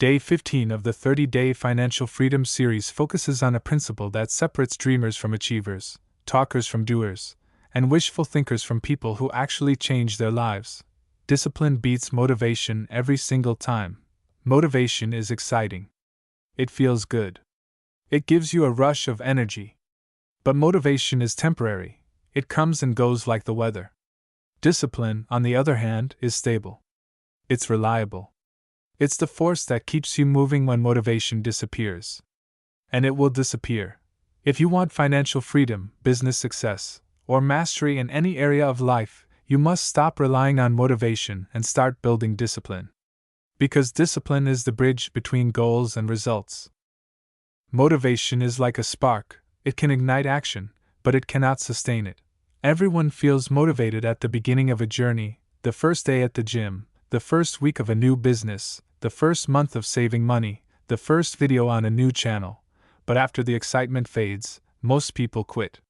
Day 15 of the 30-Day Financial Freedom series focuses on a principle that separates dreamers from achievers, talkers from doers, and wishful thinkers from people who actually change their lives. Discipline beats motivation every single time. Motivation is exciting. It feels good. It gives you a rush of energy. But motivation is temporary. It comes and goes like the weather. Discipline, on the other hand, is stable. It's reliable. It's the force that keeps you moving when motivation disappears. And it will disappear. If you want financial freedom, business success, or mastery in any area of life, you must stop relying on motivation and start building discipline. Because discipline is the bridge between goals and results. Motivation is like a spark. It can ignite action, but it cannot sustain it. Everyone feels motivated at the beginning of a journey, the first day at the gym, the first week of a new business, the first month of saving money, the first video on a new channel. But after the excitement fades, most people quit.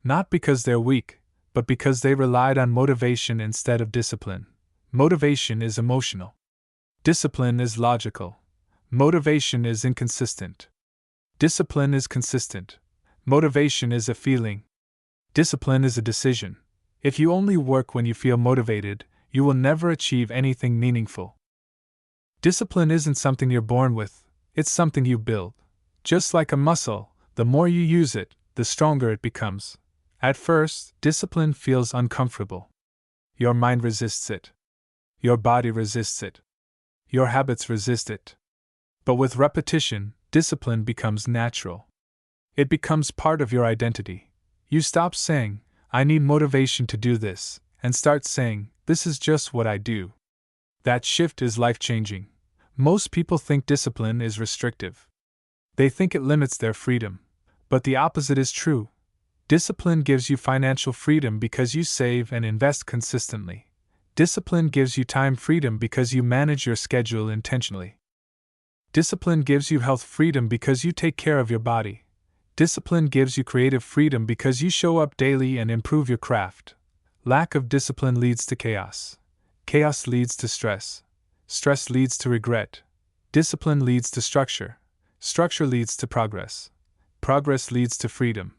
Not because they're weak, but because they relied on motivation instead of discipline. Motivation is emotional. Discipline is logical. Motivation is inconsistent. Discipline is consistent. Motivation is a feeling. Discipline is a decision. If you only work when you feel motivated, you will never achieve anything meaningful. Discipline isn't something you're born with, it's something you build. Just like a muscle, the more you use it, the stronger it becomes. At first, discipline feels uncomfortable. Your mind resists it. Your body resists it. Your habits resist it. But with repetition, discipline becomes natural. It becomes part of your identity. You stop saying, "I need motivation to do this," and start saying, "This is just what I do." That shift is life-changing. Most people think discipline is restrictive. They think it limits their freedom. But the opposite is true. Discipline gives you financial freedom because you save and invest consistently. Discipline gives you time freedom because you manage your schedule intentionally. Discipline gives you health freedom because you take care of your body. Discipline gives you creative freedom because you show up daily and improve your craft. Lack of discipline leads to chaos. Chaos leads to stress. Stress leads to regret. Discipline leads to structure. Structure leads to progress. Progress leads to freedom.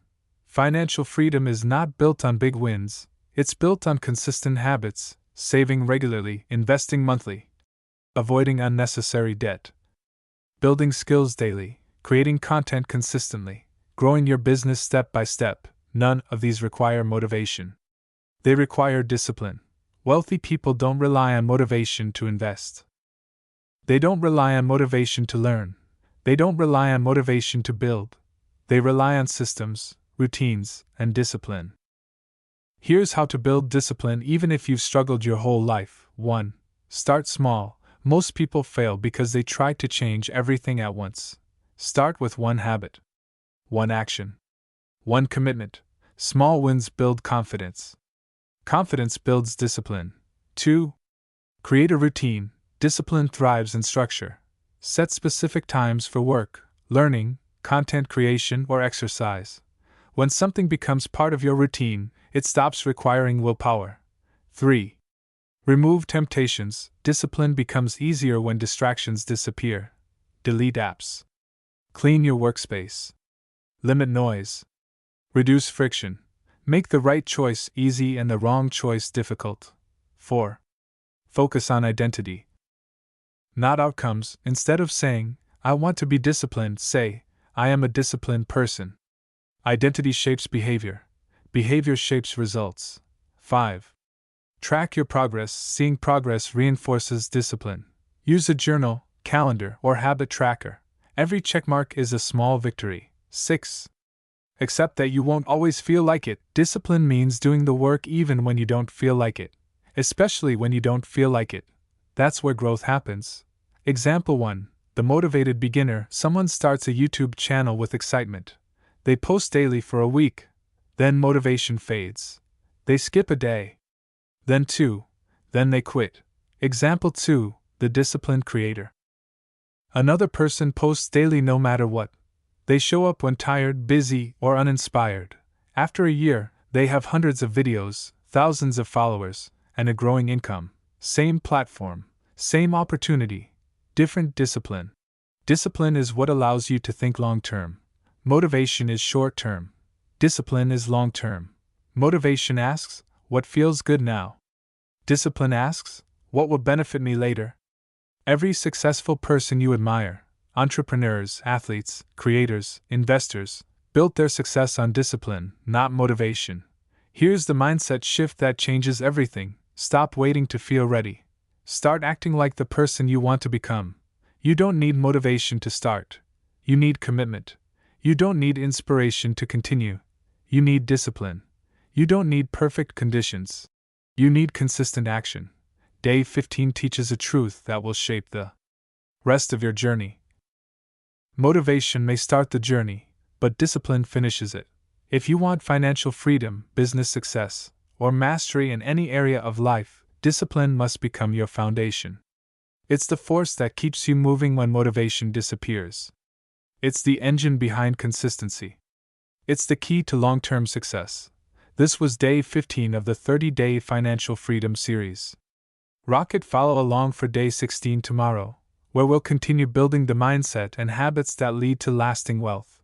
Financial freedom is not built on big wins, it's built on consistent habits, saving regularly, investing monthly, avoiding unnecessary debt, building skills daily, creating content consistently, growing your business step by step. None of these require motivation. They require discipline. Wealthy people don't rely on motivation to invest. They don't rely on motivation to learn. They don't rely on motivation to build. They rely on systems, routines, and discipline. Here's how to build discipline even if you've struggled your whole life. 1. Start small. Most people fail because they try to change everything at once. Start with one habit. One action. One commitment. Small wins build confidence. Confidence builds discipline. 2. Create a routine. Discipline thrives in structure. Set specific times for work, learning, content creation, or exercise. When something becomes part of your routine, it stops requiring willpower. 3. Remove temptations. Discipline becomes easier when distractions disappear. Delete apps. Clean your workspace. Limit noise. Reduce friction. Make the right choice easy and the wrong choice difficult. 4. Focus on identity, not outcomes. Instead of saying, "I want to be disciplined," say, "I am a disciplined person." Identity shapes behavior. Behavior shapes results. 5. Track your progress. Seeing progress reinforces discipline. Use a journal, calendar, or habit tracker. Every checkmark is a small victory. 6. Accept that you won't always feel like it. Discipline means doing the work even when you don't feel like it. Especially when you don't feel like it. That's where growth happens. Example 1. The motivated beginner. Someone starts a YouTube channel with excitement. They post daily for a week. Then motivation fades. They skip a day. Then 2. Then they quit. Example 2. The disciplined creator. Another person posts daily no matter what. They show up when tired, busy, or uninspired. After a year, they have hundreds of videos, thousands of followers, and a growing income. Same platform, same opportunity. Different discipline. Discipline is what allows you to think long term. Motivation is short term. Discipline is long term. Motivation asks, what feels good now? Discipline asks, what will benefit me later? Every successful person you admire, entrepreneurs, athletes, creators, investors, built their success on discipline, not motivation. Here's the mindset shift that changes everything. Stop waiting to feel ready. Start acting like the person you want to become. You don't need motivation to start. You need commitment. You don't need inspiration to continue. You need discipline. You don't need perfect conditions. You need consistent action. Day 15 teaches a truth that will shape the rest of your journey. Motivation may start the journey, but discipline finishes it. If you want financial freedom, business success, or mastery in any area of life, discipline must become your foundation. It's the force that keeps you moving when motivation disappears. It's the engine behind consistency. It's the key to long-term success. This was day 15 of the 30-day Financial Freedom series. Follow along for day 16 tomorrow, where we'll continue building the mindset and habits that lead to lasting wealth.